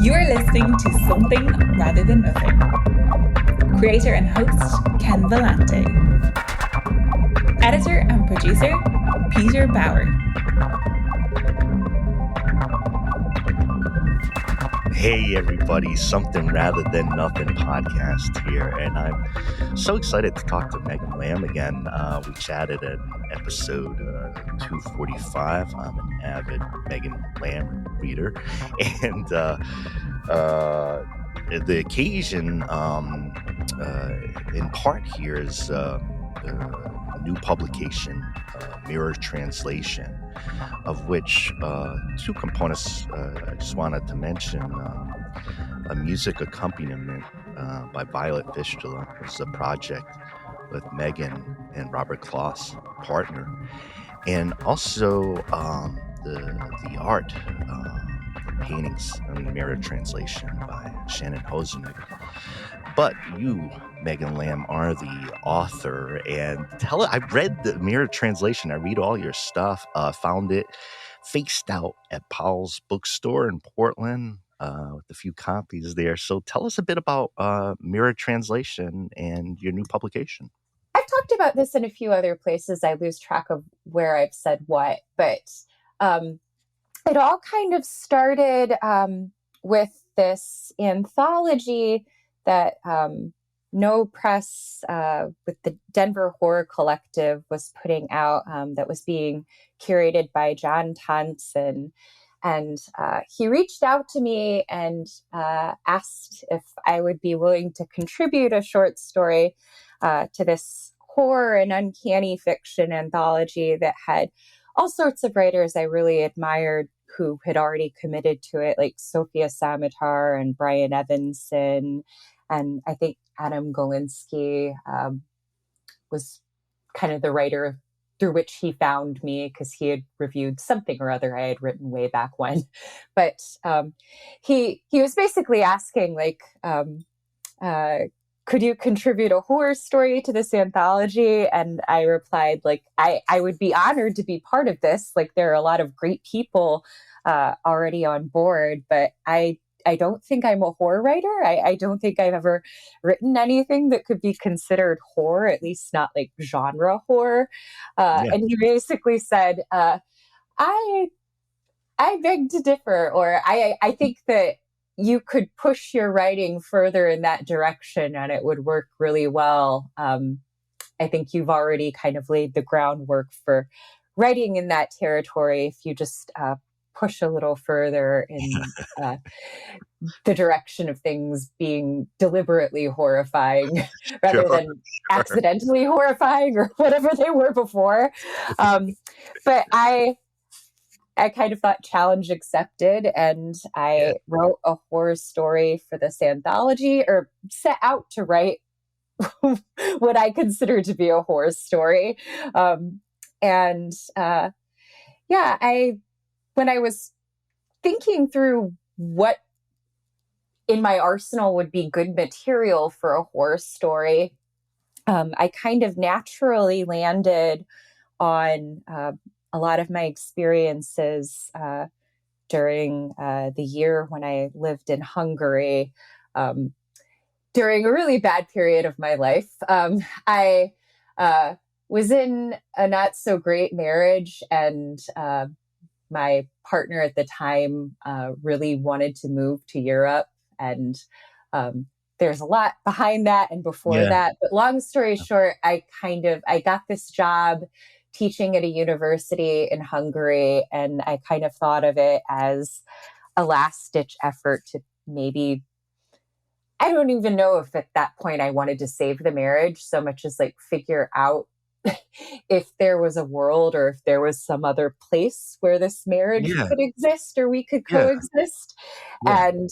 You are listening to Something Rather Than Nothing. Creator and host, Ken Vellante. Editor and producer, Peter Bauer. Hey everybody, Something Rather Than Nothing podcast here, and I'm so excited to talk to Meghan Lamb again. We chatted in episode 245. I'm an avid Meghan Lamb reader, and the occasion in part here is new publication, Mirror Translation, of which two components I just wanted to mention. A music accompaniment by Violet Fistula was a project with Meghan and Robert Kloss, partner, and also the art, paintings in Mirror Translation by Shannon Hosenick. But you, Meghan Lamb, are the author, and I read the Mirror Translation. I read all your stuff. Found it faced out at Powell's bookstore in Portland with a few copies there. So tell us a bit about Mirror Translation and your new publication. I've talked about this in a few other places. I lose track of where I've said what, but it all kind of started with this anthology that No Press with the Denver Horror Collective was putting out, that was being curated by John Tonson. And he reached out to me and asked if I would be willing to contribute a short story to this horror and uncanny fiction anthology that had all sorts of writers I really admired who had already committed to it, like Sofia Samatar and Brian Evanson. And I think Adam Galinsky was kind of the writer through which he found me, because he had reviewed something or other I had written way back when. But he was basically asking, like, could you contribute a horror story to this anthology? And I replied, like, I would be honored to be part of this. Like, there are a lot of great people already on board, but I don't think I'm a horror writer. I don't think I've ever written anything that could be considered horror, at least not like genre horror. And he basically said, I beg to differ, or I think that you could push your writing further in that direction and it would work really well. I think you've already kind of laid the groundwork for writing in that territory if you just push a little further in the direction of things being deliberately horrifying rather than accidentally horrifying or whatever they were before. But I kind of thought challenge accepted, and I wrote a horror story for this anthology, or set out to write what I consider to be a horror story. When I was thinking through what in my arsenal would be good material for a horror story, I kind of naturally landed on a lot of my experiences during the year when I lived in Hungary, during a really bad period of my life. I was in a not so great marriage, and my partner at the time really wanted to move to Europe. And there's a lot behind that and before that. But long story short, I got this job teaching at a university in Hungary, and I kind of thought of it as a last-ditch effort to maybe, I don't even know if at that point I wanted to save the marriage so much as like figure out if there was a world or if there was some other place where this marriage could exist or we could coexist. And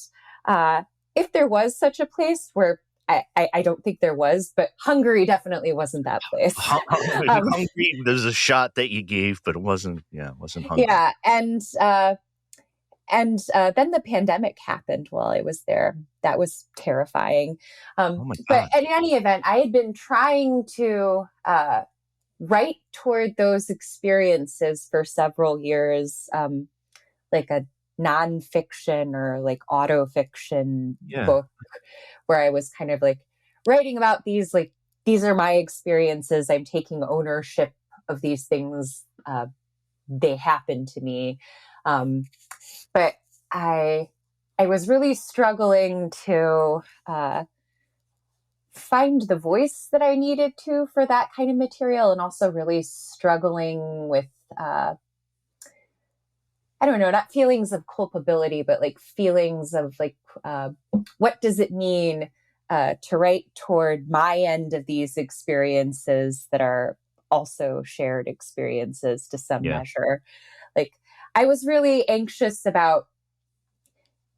if there was such a place, where I don't think there was, but Hungary definitely wasn't that place. Hungary, there's a shot that you gave, but it wasn't Hungary. Yeah. And then the pandemic happened while I was there. That was terrifying. But in any event, I had been trying to write toward those experiences for several years, like a nonfiction or like autofiction Yeah. book where I was kind of like writing about these are my experiences. I'm taking ownership of these things. They happen to me. But I was really struggling to find the voice that I needed to for that kind of material, and also really struggling with I don't know, not feelings of culpability, but like feelings of like what does it mean to write toward my end of these experiences that are also shared experiences to some Yeah. measure. Like I was really anxious about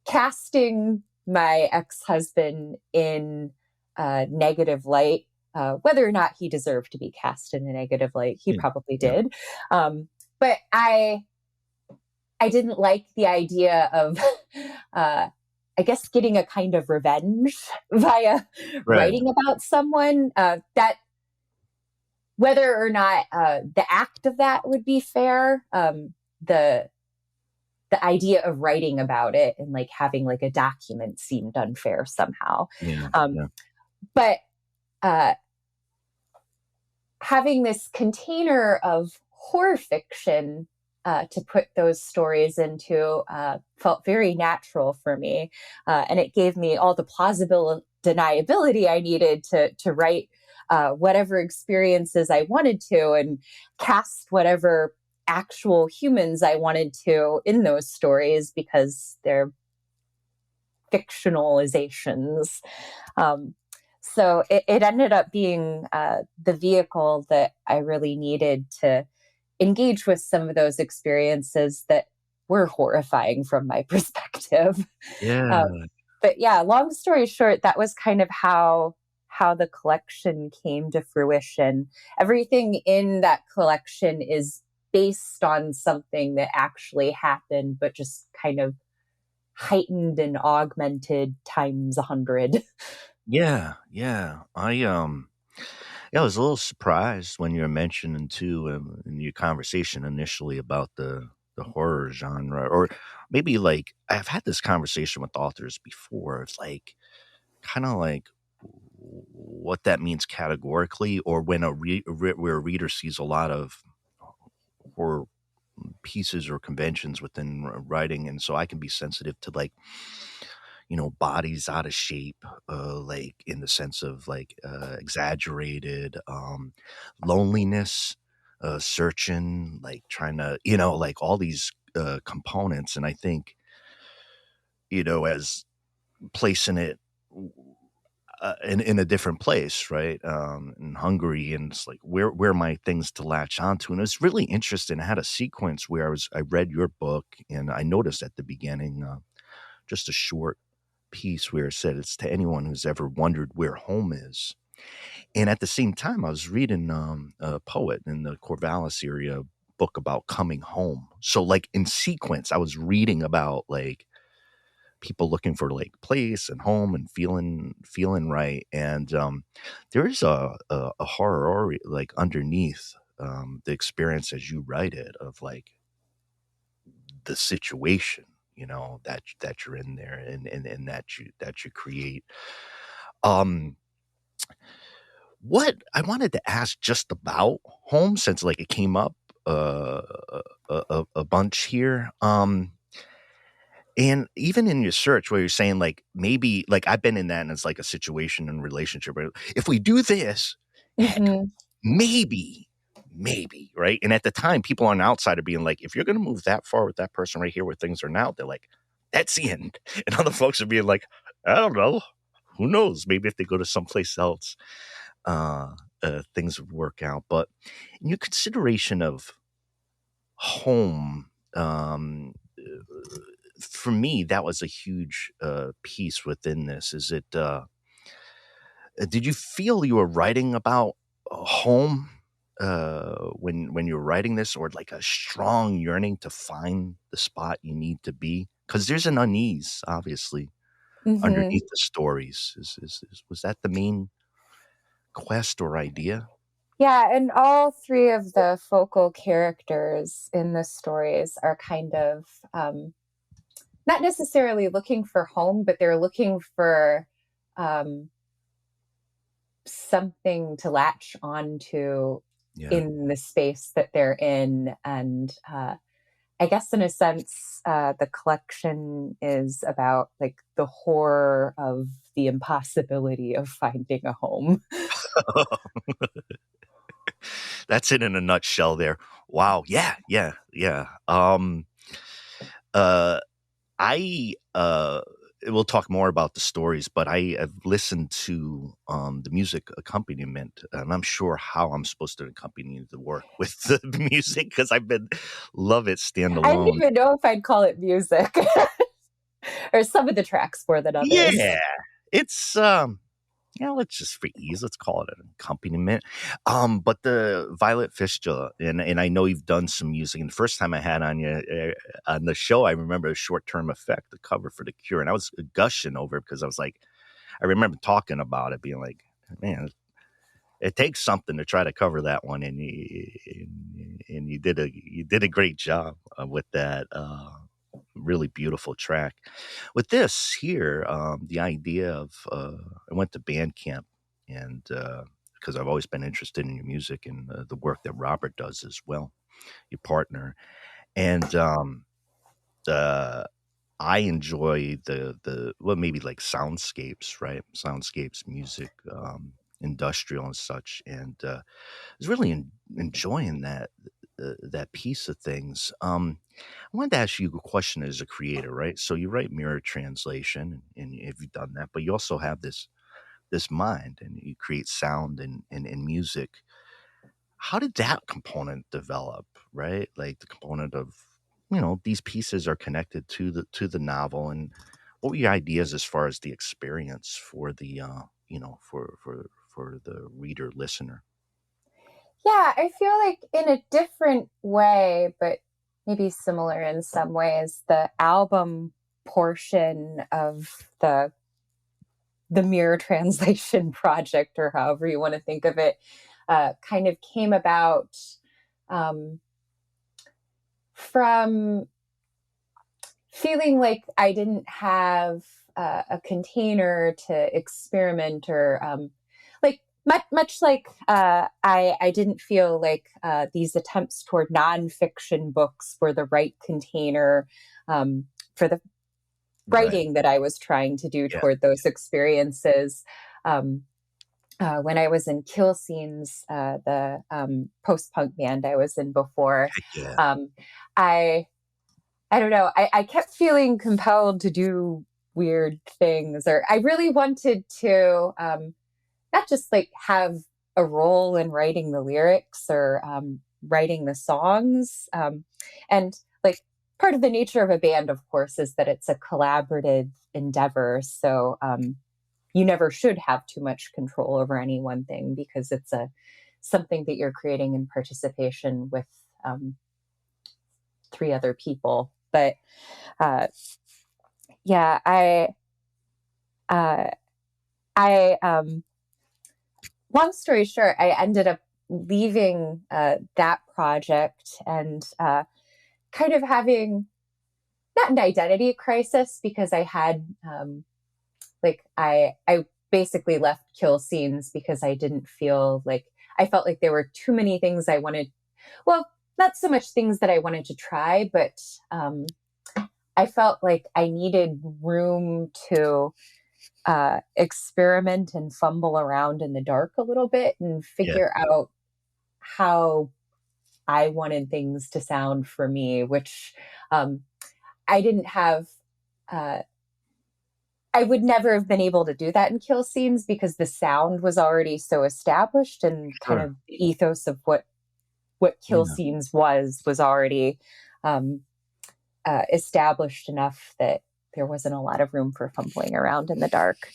casting my ex-husband in negative light, whether or not he deserved to be cast in a negative light. He Yeah. probably Yeah. did. But I didn't like the idea of, I guess, getting a kind of revenge via Right. writing about someone. That whether or not the act of that would be fair, the idea of writing about it and like having like a document seemed unfair somehow. Yeah. Um, Yeah. but having this container of horror fiction to put those stories into felt very natural for me. And it gave me all the plausible deniability I needed to write whatever experiences I wanted to and cast whatever actual humans I wanted to in those stories because they're fictionalizations. So it ended up being the vehicle that I really needed to engage with some of those experiences that were horrifying from my perspective. Yeah. But yeah, long story short, that was kind of how the collection came to fruition. Everything in that collection is based on something that actually happened, but just kind of heightened and augmented times 100. Yeah. Yeah. Yeah, I was a little surprised when you were mentioning too in your conversation initially about the horror genre, or maybe like I've had this conversation with authors before. It's like kind of like what that means categorically, or when where a reader sees a lot of horror pieces or conventions within writing, and so I can be sensitive to like bodies out of shape, like in the sense of like exaggerated loneliness, searching, like trying to like all these components, and I think as placing it in a different place, right? In Hungary, and it's like where are my things to latch onto? And it was really interesting. I had a sequence where I read your book, and I noticed at the beginning just a short piece where it said it's to anyone who's ever wondered where home is. And at the same time, I was reading a poet in the Corvallis area book about coming home. So like in sequence, I was reading about like people looking for like place and home and feeling right. And there is a horror like underneath the experience as you write it of like the situation that you're in there, and that you create. um what I wanted to ask just about home, since like it came up uh a bunch here, and even in your search where you're saying like maybe like I've been in that, and it's like a situation and relationship where if we do this, Mm-hmm. maybe, right? And at the time, people on the outside are being like, if you're going to move that far with that person right here where things are now, they're like, that's the end. And other folks are being like, I don't know. Who knows? Maybe if they go to someplace else, things would work out. But in your consideration of home, for me, that was a huge piece within this. Is it, did you feel you were writing about home when you were writing this, or like a strong yearning to find the spot you need to be? Because there's an unease, obviously, Mm-hmm. underneath the stories. Was that the main quest or idea? Yeah, and all three of the focal characters in the stories are kind of not necessarily looking for home, but they're looking for um, something to latch onto Yeah. in the space that they're in. And I guess in a sense, the collection is about like the horror of the impossibility of finding a home. That's it in a nutshell there. Wow. Yeah. Yeah. Yeah. Uh, I we'll talk more about the stories, but I have listened to the music accompaniment, and I'm sure how I'm supposed to accompany the work with the music because I've been love it I don't standalone. even know if I'd call it music or some of the tracks more than others. Yeah, it's let's just for ease, let's call it an accompaniment. But the Violet Fistula, and I know you've done some music. And the first time I had on you on the show, I remember a Short Term Effect, the cover for The Cure, and I was gushing over it because I was like, I remember talking about it, being like, man, it takes something to try to cover that one, and you did a great job with that. Really beautiful track. With this here, the idea of I went to band camp, and because I've always been interested in your music and the work that Robert does as well, your partner, and uh, I enjoy the well maybe like soundscapes, right? Soundscapes, music, industrial and such, and I was really enjoying that piece of things. I wanted to ask you a question as a creator, right? So you write mirror translation, and if you've done that, but you also have this mind, and you create sound and music. How did that component develop, right? Like the component of these pieces are connected to the novel, and what were your ideas as far as the experience for the for the reader listener? Yeah, I feel like in a different way, but maybe similar in some ways, the album portion of the mirror translation project, or however you want to think of it, kind of came about um, from feeling like I didn't have a container to experiment, or like much like I didn't feel like these attempts toward nonfiction books were the right container for the Right. writing that I was trying to do Yeah. toward those experiences. Um, when I was in Kill Scenes, the post punk band I was in before, Heck yeah. um, I I don't know. I kept feeling compelled to do weird things, or I really wanted to not just like have a role in writing the lyrics or writing the songs. And like part of the nature of a band, of course, is that it's a collaborative endeavor. So you never should have too much control over any one thing because it's a something that you're creating in participation with three other people. But uh, yeah, uh, I long story short, I ended up leaving that project and kind of having not an identity crisis because I had like I basically left Kill Scenes because I didn't feel like I felt like there were too many things I wanted. Well, not so much things that I wanted to try, but I felt like I needed room to experiment and fumble around in the dark a little bit and Yeah. figure out how I wanted things to sound for me, which I didn't have. Uh, I would never have been able to do that in Kill Scenes because the sound was already so established, and kind Sure. of the ethos of what Kill Yeah. Scenes was already um, established enough that there wasn't a lot of room for fumbling around in the dark.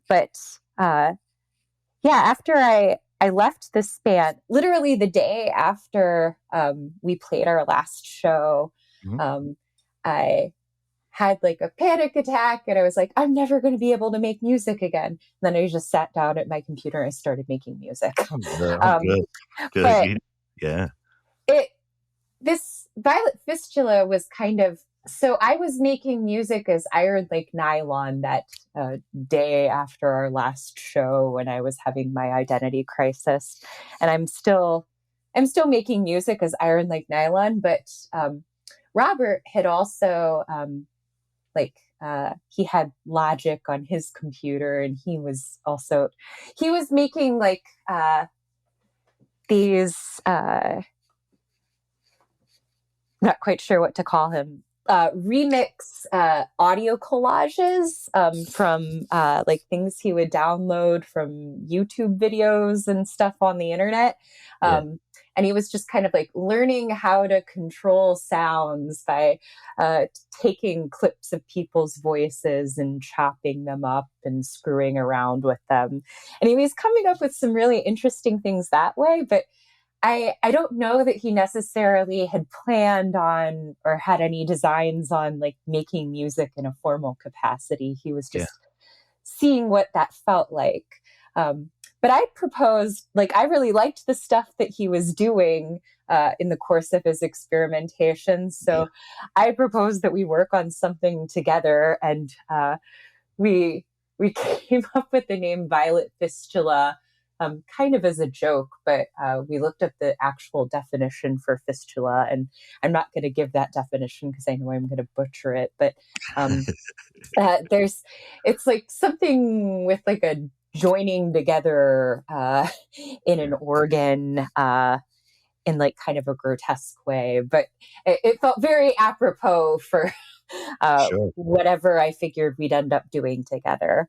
But yeah, after I left this band, literally the day after we played our last show, Mhm. I had like a panic attack, and I was like, I'm never going to be able to make music again. And then I just sat down at my computer and started making music. Oh, good. Oh, um, good. Good. but Yeah. it this Violet Fistula was kind of So I was making music as Iron Lake Nylon that day after our last show when I was having my identity crisis, and I'm still making music as Iron Lake Nylon. But Robert had also he had Logic on his computer, and he was making like these not quite sure what to call him, remix audio collages from like things he would download from YouTube videos and stuff on the internet. And he was just kind of like learning how to control sounds by taking clips of people's voices and chopping them up and screwing around with them. And he was coming up with some really interesting things that way, but I don't know that he necessarily had planned on or had any designs on like making music in a formal capacity. He was just seeing what that felt like. But I proposed, like, I really liked the stuff that he was doing in the course of his experimentation. So I proposed that we work on something together, and we came up with the name Violet Fistula. Kind of as a joke, but we looked up the actual definition for fistula, and I'm not going to give that definition because I know I'm going to butcher it. But it's like something with like a joining together in an organ in like kind of a grotesque way, but it felt very apropos for whatever I figured we'd end up doing together.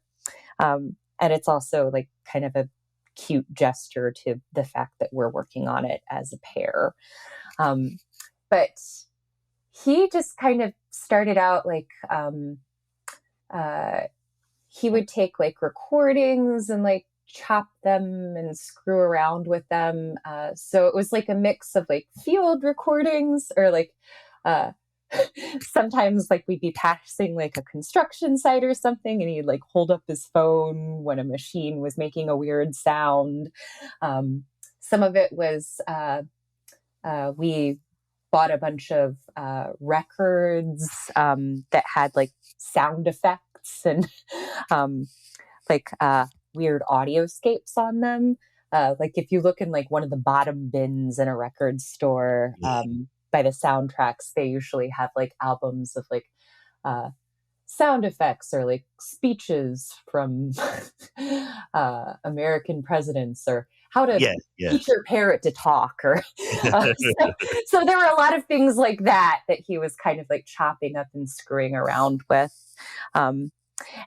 And it's also like kind of a cute gesture to the fact that we're working on it as a pair. But he just kind of started out like he would take like recordings and like chop them and screw around with them. So it was like a mix of like field recordings or like sometimes like we'd be passing like a construction site or something, and he'd like hold up his phone when a machine was making a weird sound. Some of it was we bought a bunch of records that had like sound effects and like weird audioscapes on them. Like if you look in like one of the bottom bins in a record store, by the soundtracks, they usually have like albums of like sound effects or like speeches from American presidents, or how to teach your parrot to talk, or so there were a lot of things like that he was kind of like chopping up and screwing around with.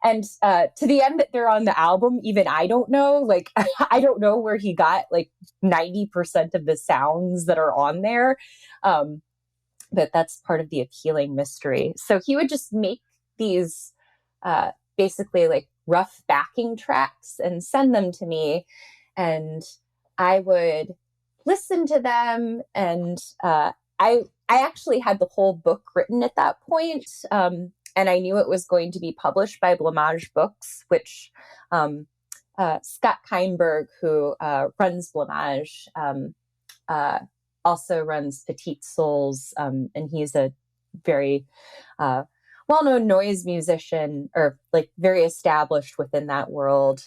And to the end that they're on the album, even I don't know, like, I don't know where he got like 90% of the sounds that are on there. But that's part of the appealing mystery. So he would just make these basically like rough backing tracks and send them to me. And I would listen to them. And I actually had the whole book written at that point. And I knew it was going to be published by Blamage Books, which Scott Kainberg, who runs Blamage, also runs Petite Souls, and he's a very well-known noise musician, or like very established within that world.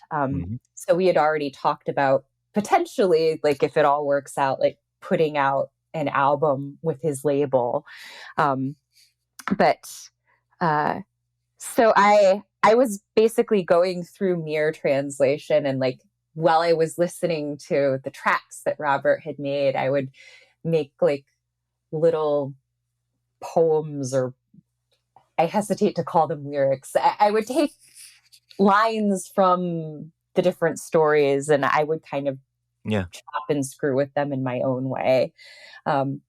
So we had already talked about potentially, like if it all works out, like putting out an album with his label. So I was basically going through Mere translation, and like while I was listening to the tracks that Robert had made, I would make like little poems, or I hesitate to call them lyrics. I would take lines from the different stories, and I would kind of chop and screw with them in my own way. And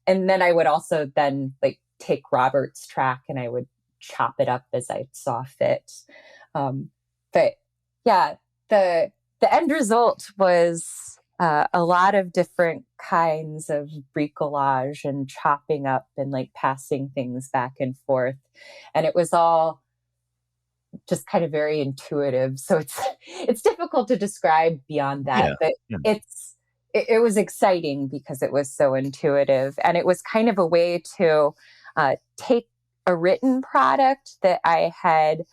then I would also then like take Robert's track and I would chop it up as I saw fit. But yeah, the end result was a lot of different kinds of bricolage and chopping up and like passing things back and forth. And it was all just kind of very intuitive. So it's difficult to describe beyond that, but it was exciting because it was so intuitive, and it was kind of a way to take a written product that I had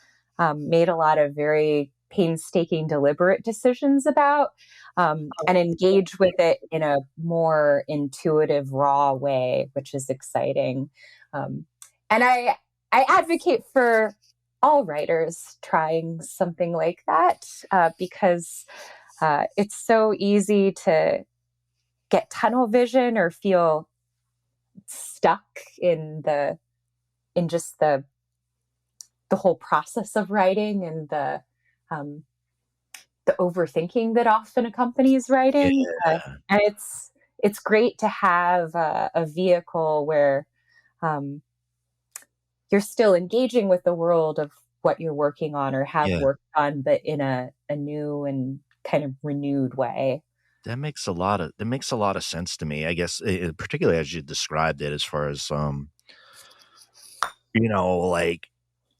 made a lot of very painstaking, deliberate decisions about, and engage with it in a more intuitive, raw way, which is exciting. And I advocate for all writers trying something like that, because it's so easy to get tunnel vision or feel stuck in just the whole process of writing, and the overthinking that often accompanies writing. And it's great to have a vehicle where you're still engaging with the world of what you're working on or have Yeah. worked on, but in a new and kind of renewed way. That makes a lot of sense to me. I guess, particularly as you described it, as far as like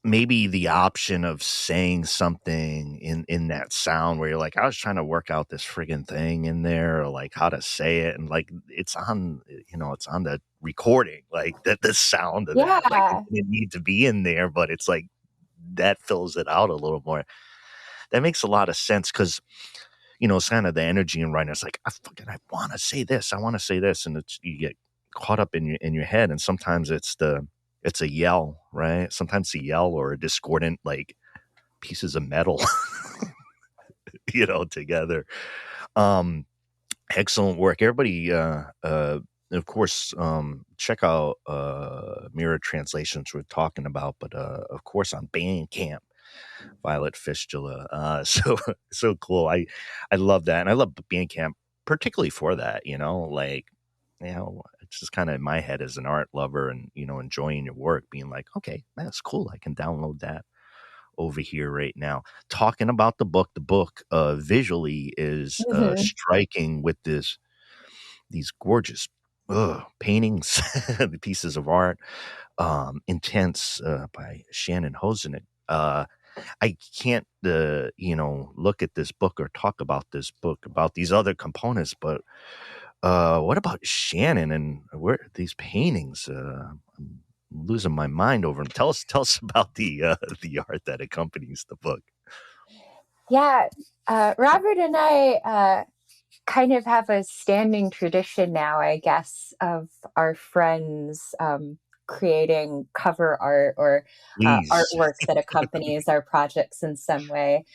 maybe the option of saying something in that sound where you're like, I was trying to work out this friggin' thing in there, or like how to say it, and like it's on the recording, like that the sound of that, like it Yeah. didn't need to be in there, but it's like that fills it out a little more. That makes a lot of sense because it's kind of the energy in writing. It's like I want to say this, and you get caught up in your head, and sometimes it's a yell, right? Sometimes a yell or a discordant like pieces of metal, together. Excellent work, everybody. Of course, check out Mirror Translations we're talking about, but of course on Bandcamp. Violet Fistula. So cool. I love that. And I love Bandcamp particularly for that, like, it's just kind of in my head as an art lover and, enjoying your work, being like, okay, that's cool. I can download that over here right now. Talking about the book visually is striking with these gorgeous paintings, the pieces of art, intense by Shannon Hosenick. I can't, look at this book or talk about this book about these other components, but what about Shannon and where these paintings? I'm losing my mind over them. Tell us about the art that accompanies the book. Yeah, Robert and I kind of have a standing tradition now, I guess, of our friends creating cover art or Please. artwork that accompanies our projects in some way.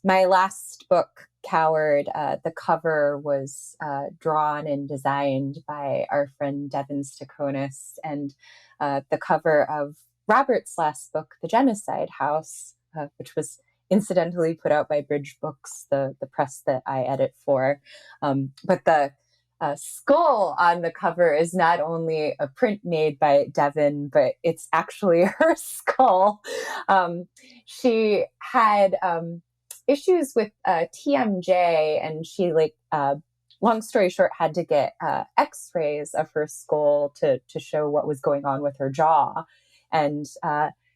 My last book, Coward, the cover was drawn and designed by our friend Devin Stakonis, and the cover of Robert's last book, The Genocide House, which was incidentally put out by Bridge Books, the press that I edit for. But the skull on the cover is not only a print made by Devin, but it's actually her skull. She had issues with TMJ, and she long story short, had to get x-rays of her skull to show what was going on with her jaw. And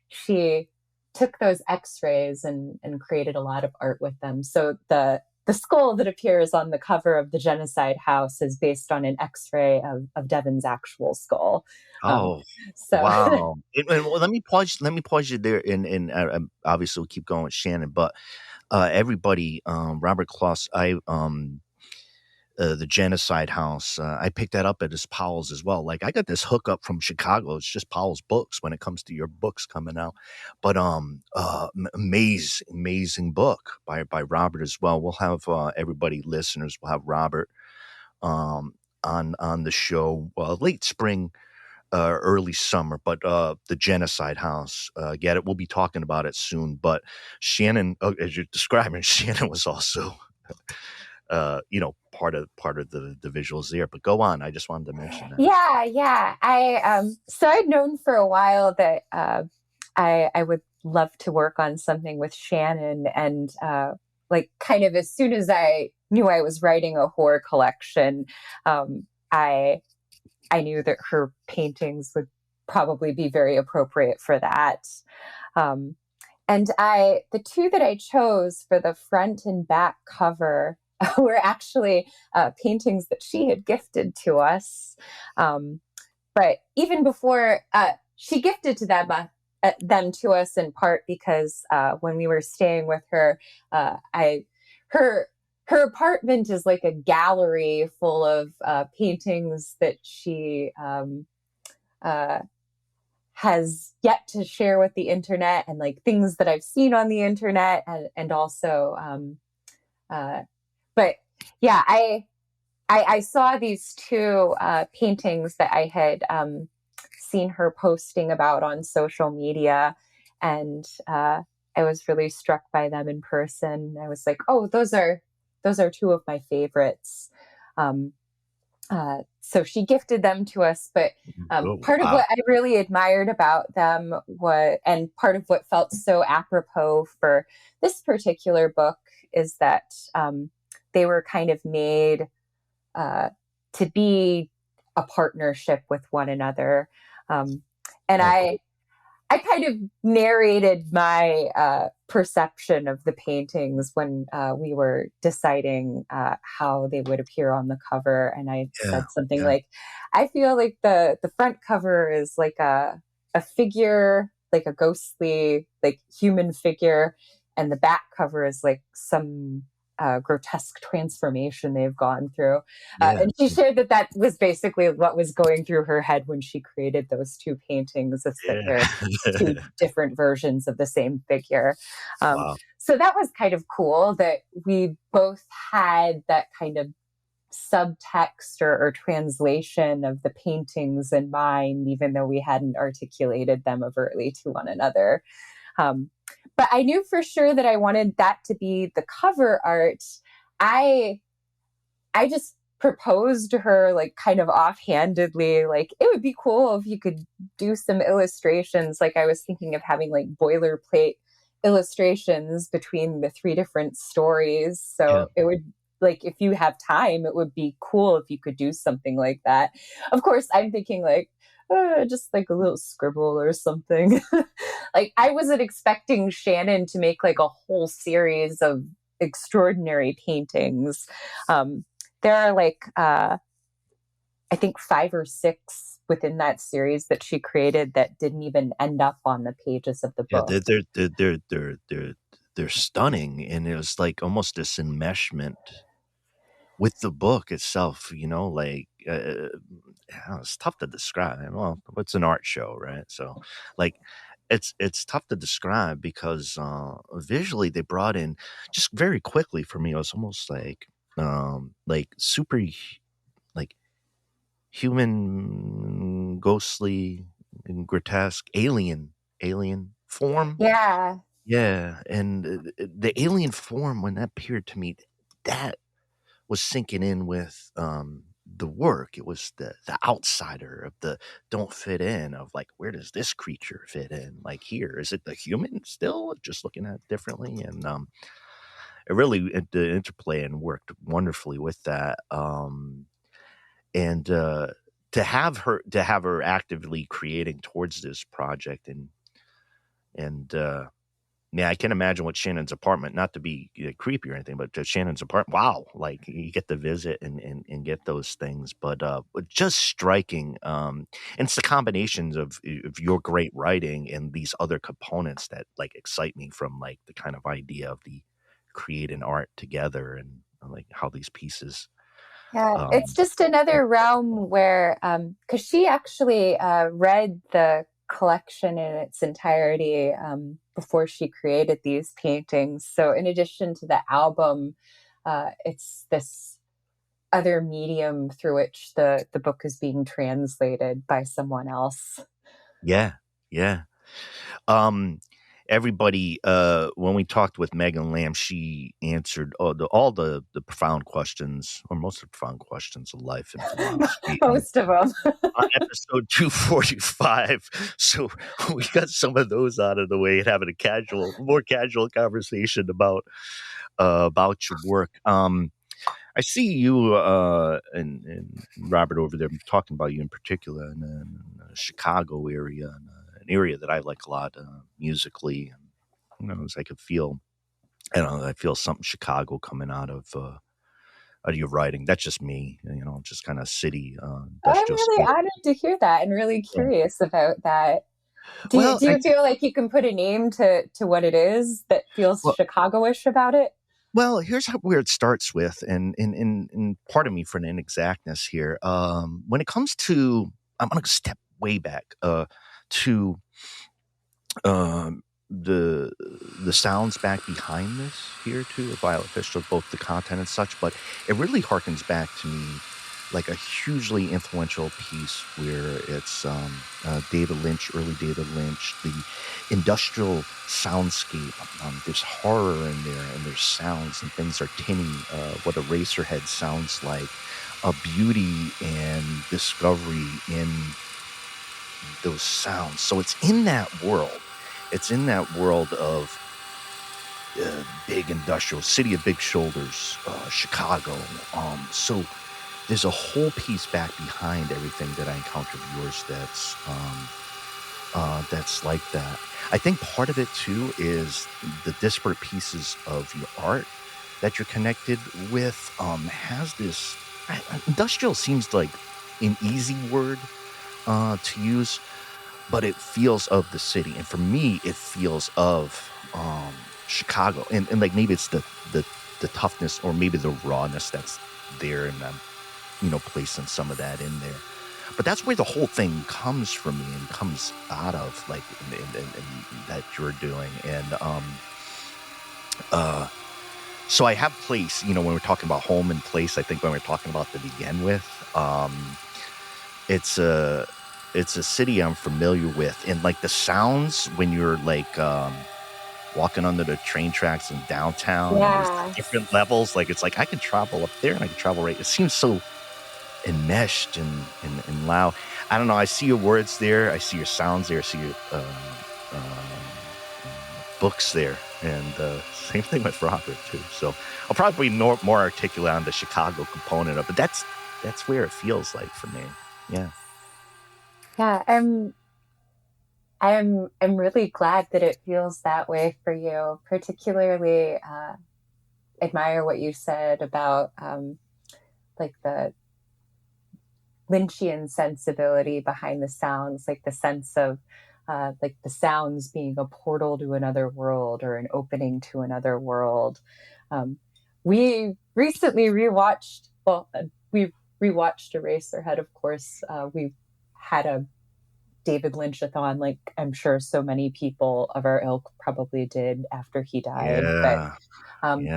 she took those x-rays and created a lot of art with them. So the skull that appears on the cover of The Genocide House is based on an x-ray of Devin's actual skull. Oh, wow. Well, let me pause you there. And obviously we'll keep going with Shannon, but everybody, Robert Kloss, The Genocide House. I picked that up at his Powell's as well. Like I got this hookup from Chicago. It's just Powell's Books when it comes to your books coming out. But amazing book by Robert as well. We'll have everybody listeners. We'll have Robert on the show late spring. Early summer, but The Genocide House, get it? We'll be talking about it soon. But Shannon, as you're describing, Shannon was also part of the visuals there. But go on. I just wanted to mention that. Yeah. So I'd known for a while that I would love to work on something with Shannon, and kind of as soon as I knew I was writing a horror collection, I knew that her paintings would probably be very appropriate for that. And the two that I chose for the front and back cover were actually paintings that she had gifted to us. But even before she gifted to them to us, in part because when we were staying with her, her apartment is like a gallery full of paintings that she has yet to share with the internet, and like things that I've seen on the internet, and also but yeah, I saw these two paintings that I had seen her posting about on social media, and I was really struck by them in person. I was like, oh, those are two of my favorites. So she gifted them to us, but part of what I really admired about them and part of what felt so apropos for this particular book, is that they were kind of made to be a partnership with one another. And I kind of narrated my perception of the paintings when we were deciding how they would appear on the cover. And I said something like, I feel like the front cover is like a figure, like a ghostly, like human figure. And the back cover is like some grotesque transformation they've gone through. And she shared that was basically what was going through her head when she created those two paintings, is that they're two different versions of the same figure. So that was kind of cool that we both had that kind of subtext or translation of the paintings in mind, even though we hadn't articulated them overtly to one another. But I knew for sure that I wanted that to be the cover art. I just proposed to her, like, kind of offhandedly, like, it would be cool if you could do some illustrations. Like, I was thinking of having like boilerplate illustrations between the three different stories. So it would, like, if you have time, it would be cool if you could do something like that. Of course, I'm thinking like, just like a little scribble or something. Like, I wasn't expecting Shannon to make like a whole series of extraordinary paintings. There are like, I think 5 or 6 within that series that she created that didn't even end up on the pages of the book. They're stunning, and it was like almost this enmeshment with the book itself, like it's tough to describe. Well, it's an art show, right? So, like, it's tough to describe because visually they brought in, just very quickly for me, it was almost like super, like, human, ghostly, and grotesque, alien form. Yeah. And the alien form, when that appeared to me, that was sinking in with the work. It was the outsider of the don't fit in, of like, where does this creature fit in? Like, here, is it the human still, just looking at it differently? And it really, the interplay and worked wonderfully with that. And to have her actively creating towards this project, and yeah, I can imagine what Shannon's apartment, not to be creepy or anything, but Shannon's apartment, wow, like, you get to visit and get those things, but just striking. And it's the combinations of your great writing and these other components that, like, excite me, from like the kind of idea of the creating art together, and like how these pieces. Yeah, it's just another realm where, because she actually read the collection in its entirety before she created these paintings. So in addition to the album, it's this other medium through which the book is being translated by someone else. Yeah. Everybody, when we talked with Meghan Lamb, she answered all the profound questions, or most of the profound questions of life and philosophy. Most of them. On episode 245. So we got some of those out of the way and having a more casual conversation about your work. I see you and Robert over there talking about you in particular in the Chicago area, and an area that I like a lot musically. And, as I could feel, I feel something Chicago coming out of of your writing. That's just me, just kind of city, I'm industrial really city. honored to hear that and really Yeah. curious about that. Do Well, you feel like you can put a name to what it is that feels well, Chicago-ish about it? well, here's where it starts with, and pardon me for the inexactness here. When it comes to, I'm going to step way back to the sounds back behind this here too, Violet Fish, of both the content and such, but it really harkens back to me like a hugely influential piece where it's David Lynch, early David Lynch, the industrial soundscape. There's horror in there, and there's sounds, and things are tinny. What Eraserhead sounds like, a beauty and discovery in those sounds. So it's in that world. It's in that world of big industrial city of big shoulders, Chicago. So there's a whole piece back behind everything that I encounter of yours that's like that. I think part of it too is the disparate pieces of your art that you're connected with has this industrial seems like an easy word to use, but it feels of the city, and for me it feels of Chicago, and like maybe it's the toughness or maybe the rawness that's there, and I'm placing some of that in there. But that's where the whole thing comes from me and comes out of, like, in that you're doing. And so I have place, when we're talking about home and place, I think when we're talking about to begin with, it's a city I'm familiar with. And like the sounds when you're like walking under the train tracks in downtown, and there's different levels. Like, it's like I can travel up there and I can travel right. It seems so enmeshed and loud. I don't know. I see your words there. I see your sounds there. I see your books there. And same thing with Robert too. So I'll probably be more articulate on the Chicago component of it. That's where it feels like for me. Yeah. Yeah, I'm really glad that it feels that way for you. Particularly admire what you said about like the Lynchian sensibility behind the sounds, like the sense of like the sounds being a portal to another world or an opening to another world. We recently rewatched, we rewatched Eraserhead, of course. We had a David Lynch-a-thon, like I'm sure so many people of our ilk probably did after he died. Yeah. But Yeah.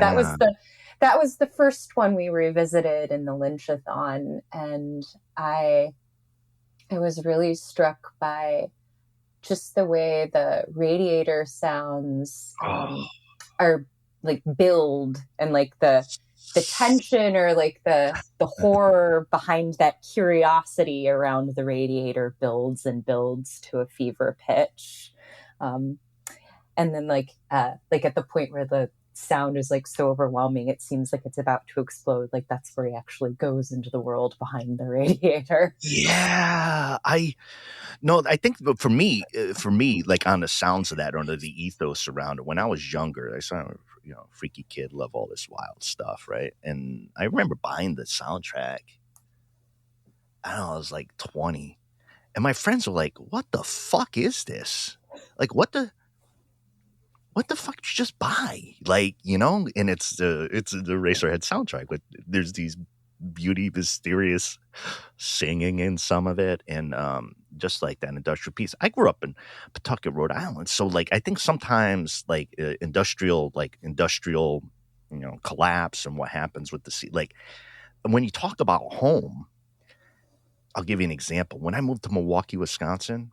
that was the first one we revisited in the Lynch-a-thon, and I was really struck by just the way the radiator sounds are like build, and like the tension or like the horror behind that curiosity around the radiator builds and builds to a fever pitch. And then like at the point where the sound is like so overwhelming, it seems like it's about to explode. Like that's where he actually goes into the world behind the radiator. Yeah. I think for me, like on the sounds of that, or the ethos around it, when I was younger, I saw, freaky kid, love all this wild stuff, right? And I remember buying the soundtrack. I don't know, I was like 20. And my friends were like, what the fuck is this? Like, what the fuck did you just buy? Like, and it's the Eraserhead soundtrack, but there's these beauty, mysterious singing in some of it, and just like that industrial piece. I grew up in Pawtucket, Rhode Island, so like I think sometimes like industrial collapse and what happens with the sea. Like when you talk about home, I'll give you an example. When I moved to Milwaukee, Wisconsin,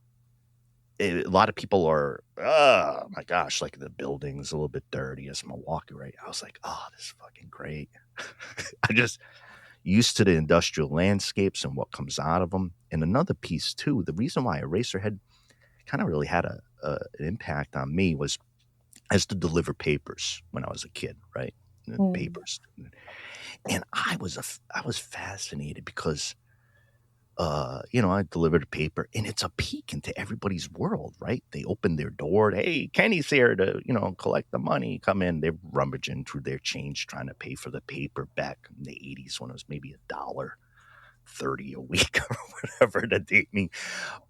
a lot of people are, oh my gosh, like the building's a little bit dirty. It's Milwaukee, right? I was like, oh, this is fucking great. I just used to the industrial landscapes and what comes out of them. And another piece too, the reason why Eraserhead kind of really had an impact on me was as to deliver papers when I was a kid, right? Papers. And I was fascinated because I delivered a paper, and it's a peek into everybody's world, right? They open their door. Hey, Kenny's here to, collect the money. Come in. They're rummaging through their change, trying to pay for the paper back in the 80s when it was maybe $1.30 a week or whatever to date me. And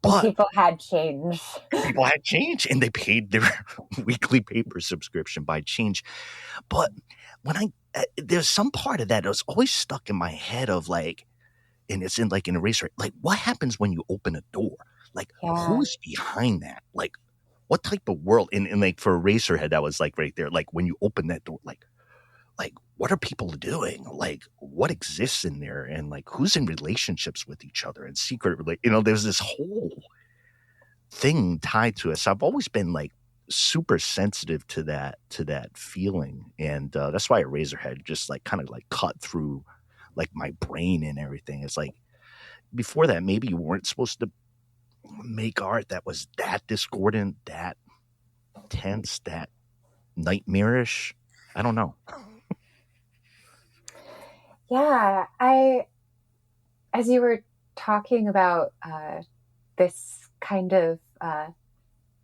But people had change. people had change, and they paid their weekly paper subscription by change. But when there's some part of that was always stuck in my head of like, and it's in like an eraser, like what happens when you open a door? Like Yeah. who's behind that? Like what type of world? And like for Eraserhead, that was like right there. Like when you open that door, like what are people doing? Like what exists in there? And like who's in relationships with each other and secret, there's this whole thing tied to it. So I've always been like super sensitive to that feeling. And that's why Eraserhead just like kind of like cut through like my brain and everything. It's like before that, maybe you weren't supposed to make art that was that discordant, that tense, that nightmarish. I don't know. Yeah, as you were talking about this kind of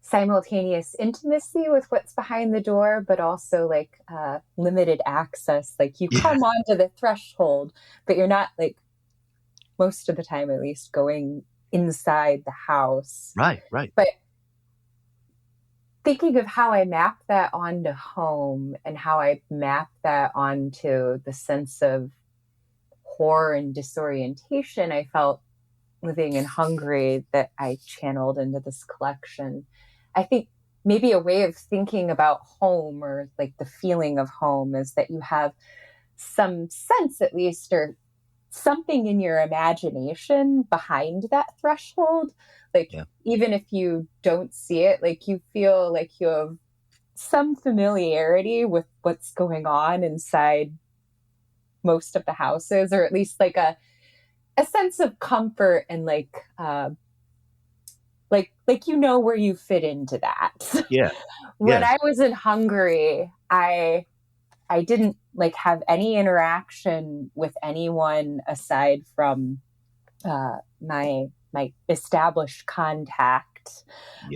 simultaneous intimacy with what's behind the door, but also like limited access. Like you come onto the threshold, but you're not like most of the time, at least, going inside the house. Right. But thinking of how I map that onto home and how I map that onto the sense of horror and disorientation I felt living in Hungary that I channeled into this collection. I think maybe a way of thinking about home or like the feeling of home is that you have some sense at least or something in your imagination behind that threshold. Like even if you don't see it, like you feel like you have some familiarity with what's going on inside most of the houses, or at least like a sense of comfort and like where you fit into that. Yeah. When I was in Hungary, I didn't like have any interaction with anyone aside from my established contact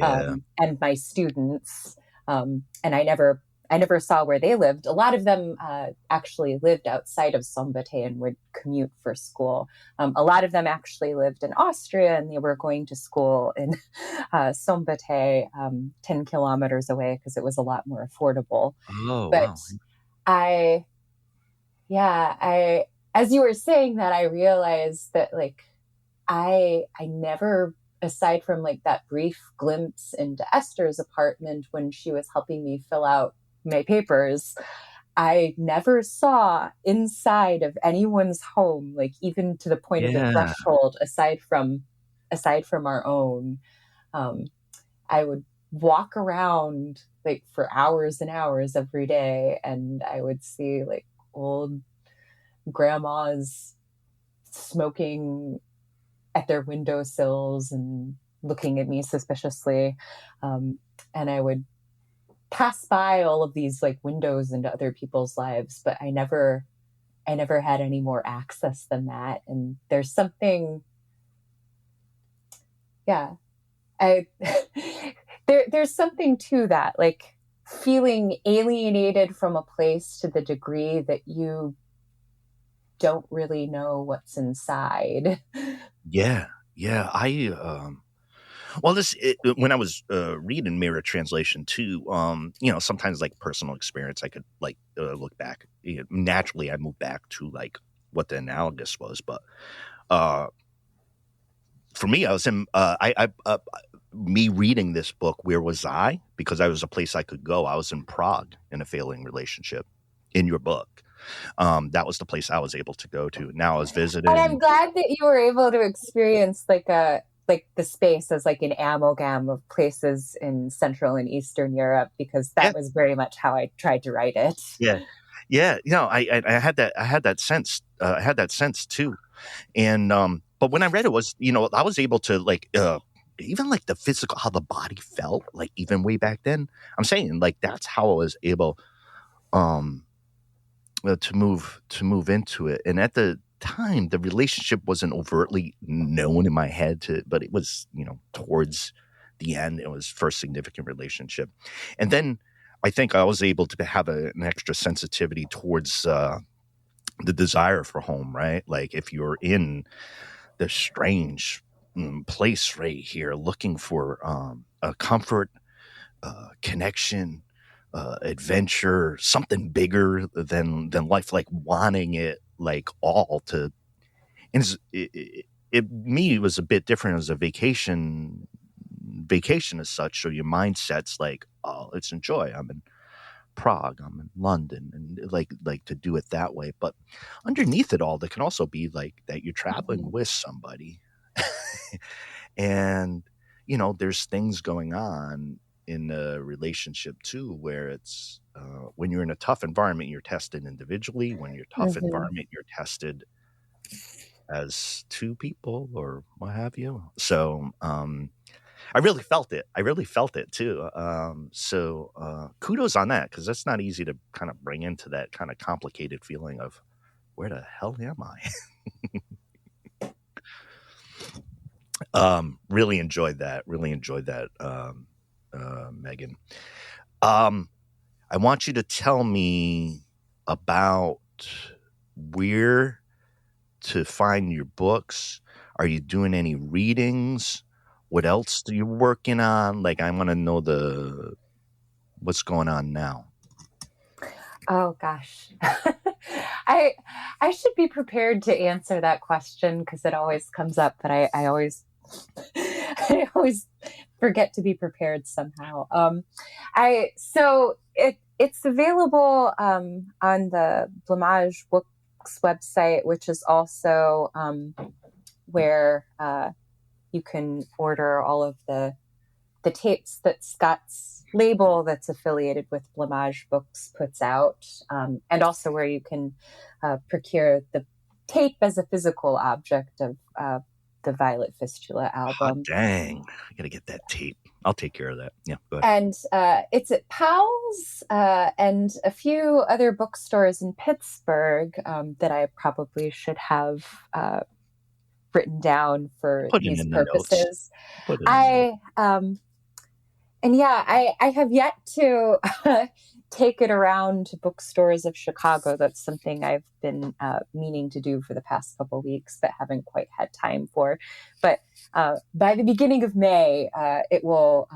and my students. And I never saw where they lived. A lot of them actually lived outside of Szombathely and would commute for school. A lot of them actually lived in Austria and they were going to school in Szombathely, 10 kilometers away because it was a lot more affordable. Oh, but wow. I, as you were saying that, I realized that like, I never, aside from like that brief glimpse into Esther's apartment when she was helping me fill out my papers, I never saw inside of anyone's home, like even to the point of the threshold, aside from our own. I would walk around like for hours and hours every day, and I would see like old grandmas smoking at their windowsills and looking at me suspiciously. And I would pass by all of these like windows into other people's lives, but I never had any more access than that. And there's something, there's something to that, like feeling alienated from a place to the degree that you don't really know what's inside. Yeah. When I was reading Mirror Translation too, sometimes like personal experience, I could like look back. Naturally, I moved back to like what the analogous was, but for me, I was in me reading this book. Where was I? Because I was a place I could go. I was in Prague in a failing relationship. In your book. That was the place I was able to go to. Now I was visiting. And I'm glad that you were able to experience like the space as like an amalgam of places in Central and Eastern Europe, because that was very much how I tried to write it. Yeah. I had that sense. I had that sense too. And but when I read it, was I was able to like even like the physical, how the body felt, like even way back then. I'm saying like that's how I was able to move into it. And at the time, the relationship wasn't overtly known in my head, but it was, towards the end, it was first significant relationship. And then I think I was able to have an extra sensitivity towards the desire for home, right? Like if you're in this strange place right here looking for a comfort, connection, adventure, something bigger than life, like wanting it like all to. And it was a bit different. It was a vacation as such. So your mindset's like, oh, let's enjoy. I'm in Prague, I'm in London, and like to do it that way. But underneath it all, there can also be like that you're traveling with somebody, and there's things going on in a relationship too, where it's when you're in a tough environment, you're tested individually. When you're tough environment, you're tested as two people or what have you. So I really felt it too. So kudos on that, because that's not easy to kind of bring into that kind of complicated feeling of where the hell am I? Really enjoyed that. Megan. I want you to tell me about where to find your books. Are you doing any readings? What else are you working on? Like, I want to know what's going on now. Oh gosh. I should be prepared to answer that question because it always comes up, but I always I always forget to be prepared somehow. It's available on the Blamage Books website, which is also where you can order all of the tapes that Scott's label that's affiliated with Blamage Books puts out, and also where you can procure the tape as a physical object of the Violet Fistula album. Oh, dang, I gotta get that tape. I'll take care of that. Yeah, go ahead. And it's at Powell's and a few other bookstores in Pittsburgh that I probably should have written down for these purposes. I have yet to take it around to bookstores of Chicago. That's something I've been meaning to do for the past couple of weeks, but haven't quite had time for. But by the beginning of May, it will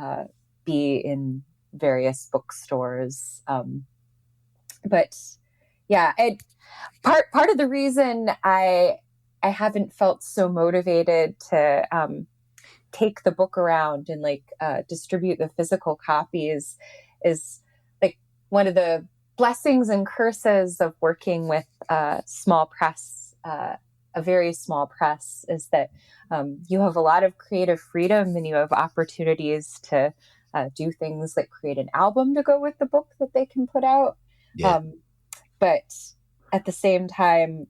be in various bookstores. But yeah, part of the reason I haven't felt so motivated to take the book around and distribute the physical copies is like one of the blessings and curses of working with a small press, a very small press, is that you have a lot of creative freedom and you have opportunities to do things like create an album to go with the book that they can put out. Yeah. But at the same time,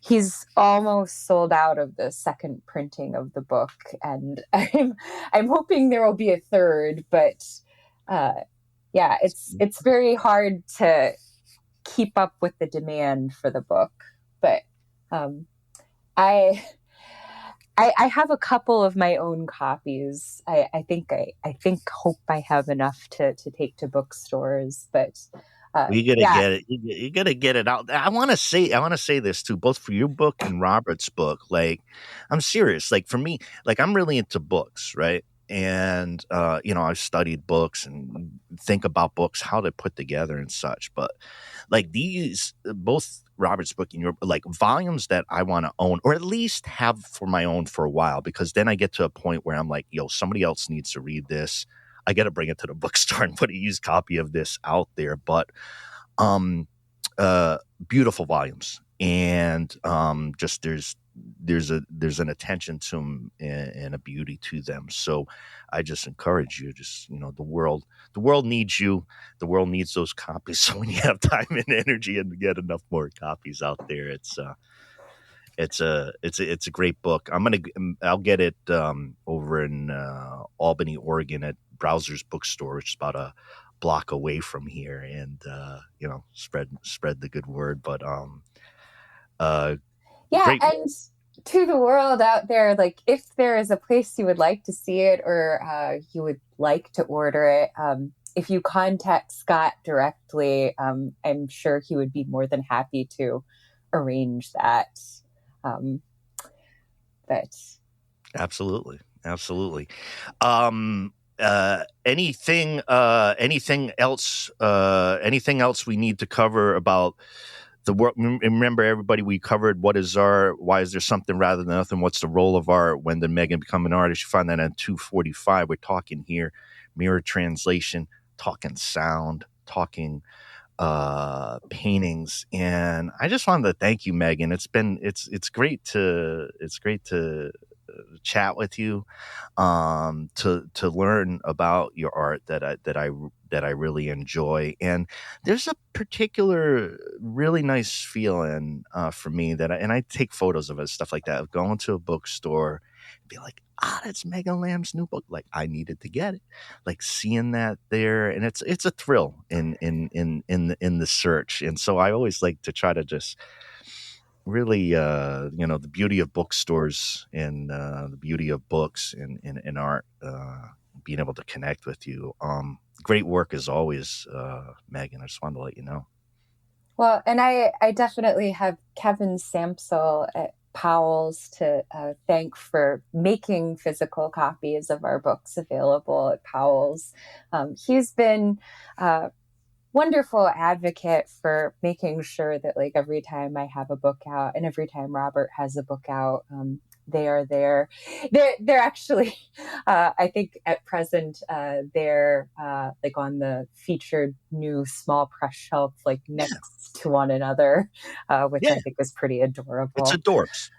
he's almost sold out of the second printing of the book, and I'm hoping there will be a third. But it's very hard to keep up with the demand for the book. But I have a couple of my own copies. I hope I have enough to take to bookstores, but. You gotta get it. You gotta get it out. I want to say this too, both for your book and Robert's book. Like, I'm serious. Like for me, like I'm really into books, right? And I've studied books and think about books, how to put together and such. But like these, both Robert's book and your like volumes that I want to own, or at least have for my own for a while, because then I get to a point where I'm like, yo, somebody else needs to read this. I got to bring it to the bookstore and put a used copy of this out there. But beautiful volumes, and just there's an attention to them and a beauty to them. So I just encourage you, the world needs you. The world needs those copies. So when you have time and energy and get enough more copies out there, it's a great book. I'll get it over in Albany, Oregon at Browser's Bookstore, which is about block away from here, and spread the good word. But yeah, great. And to the world out there, like if there is a place you would like to see it, or you would like to order it, if you contact Scott directly, I'm sure he would be more than happy to arrange that. But Absolutely. Anything else? Anything else we need to cover about the work? Remember, everybody, we covered why is there something rather than nothing? What's the role of art? When did Meghan become an artist? You find that at 245. We're talking here mirror translation, talking sound, talking paintings, and I just wanted to thank you, Meghan. It's great to chat with you, to learn about your art that I really enjoy. And there's a particular really nice feeling for me that I take photos of it, stuff like that, of going to a bookstore and be like, that's Meghan Lamb's new book. Like, I needed to get it. Like, seeing that there, and it's a thrill in the search. And so I always like to try to just really, the beauty of bookstores and the beauty of books and art, being able to connect with you. Great work as always, Meghan. I just wanted to let you know. Well, and I definitely have Kevin Samsel at Powell's to thank for making physical copies of our books available at Powell's. He's been wonderful advocate for making sure that, like, every time I have a book out and every time Robert has a book out, they are there. They're actually, I think at present, they're like on the featured new small press shelf, like next to one another, which I think is pretty adorable. It's adorbs.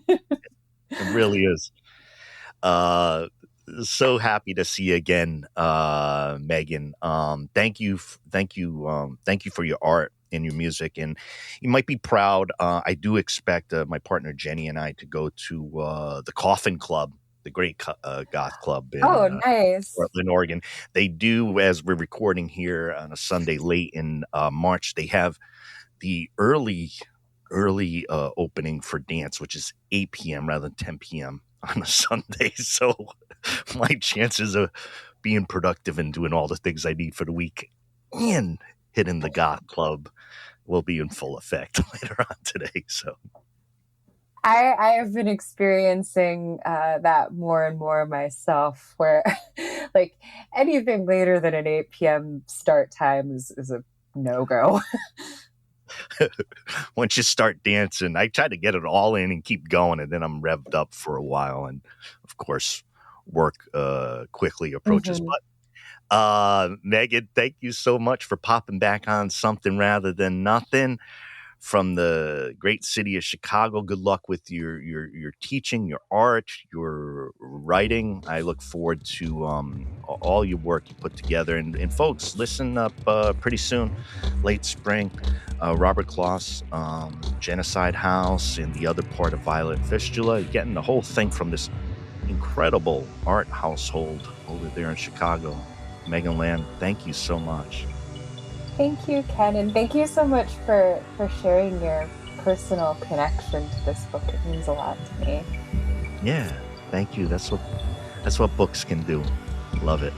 It really is. So happy to see you again, Meghan. Thank you for your art and your music, and you might be proud. I do expect my partner Jenny and I to go to the Coffin Club, the great goth club in nice. Portland, Oregon. They do, as we're recording here on a Sunday late in March, they have the early opening for dance, which is 8 p.m. rather than 10 p.m. on a Sunday. So my chances of being productive and doing all the things I need for the week and hitting the goth club will be in full effect later on today. So I have been experiencing that more and more myself, where like anything later than an 8 p.m. start time is a no-go. Once you start dancing, I try to get it all in and keep going, and then I'm revved up for a while, and of course work quickly approaches. Mm-hmm. But Meghan, thank you so much for popping back on Something Rather Than Nothing from the great city of Chicago. Good luck with your teaching, your art, your writing. I look forward to all your work you put together. And folks, listen up pretty soon, late spring, Robert Kloss, Genocide House, and the other part of Violet Fistula. You're getting the whole thing from this incredible art household over there in Chicago. Meghan Lamb, thank you so much. Thank you, Ken, and thank you so much for sharing your personal connection to this book. It means a lot to me. Yeah, thank you. That's what books can do. Love it.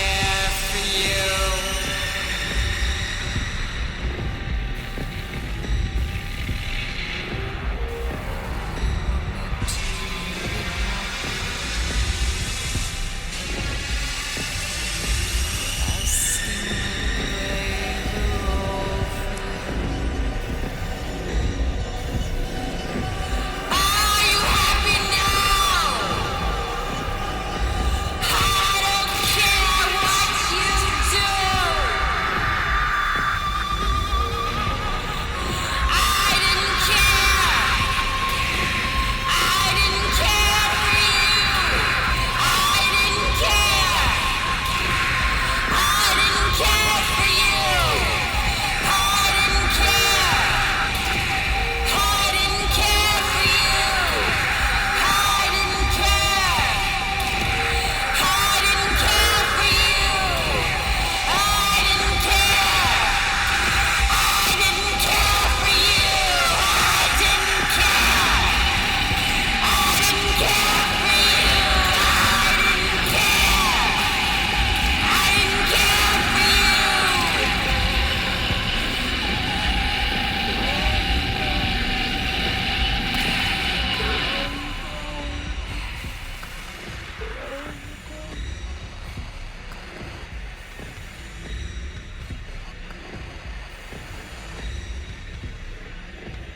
care for you.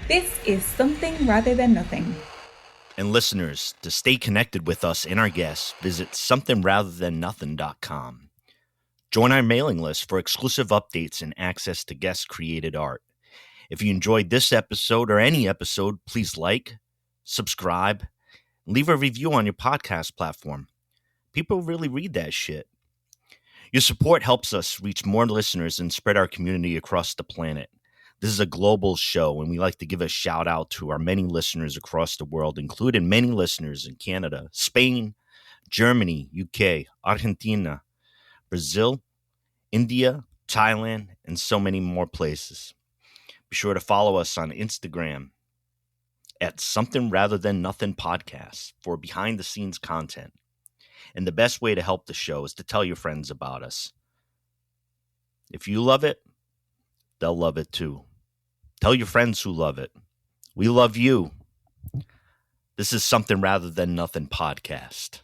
This is Something Rather Than Nothing. And listeners, to stay connected with us and our guests, visit somethingratherthannothing.com. Join our mailing list for exclusive updates and access to guest-created art. If you enjoyed this episode or any episode, please like, subscribe, and leave a review on your podcast platform. People really read that shit. Your support helps us reach more listeners and spread our community across the planet. This is a global show, and we like to give a shout out to our many listeners across the world, including many listeners in Canada, Spain, Germany, UK, Argentina, Brazil, India, Thailand, and so many more places. Be sure to follow us on Instagram at Something Rather Than Nothing Podcast for behind-the-scenes content. And the best way to help the show is to tell your friends about us. If you love it, they'll love it too. Tell your friends who love it. We love you. This is Something Rather Than Nothing Podcast.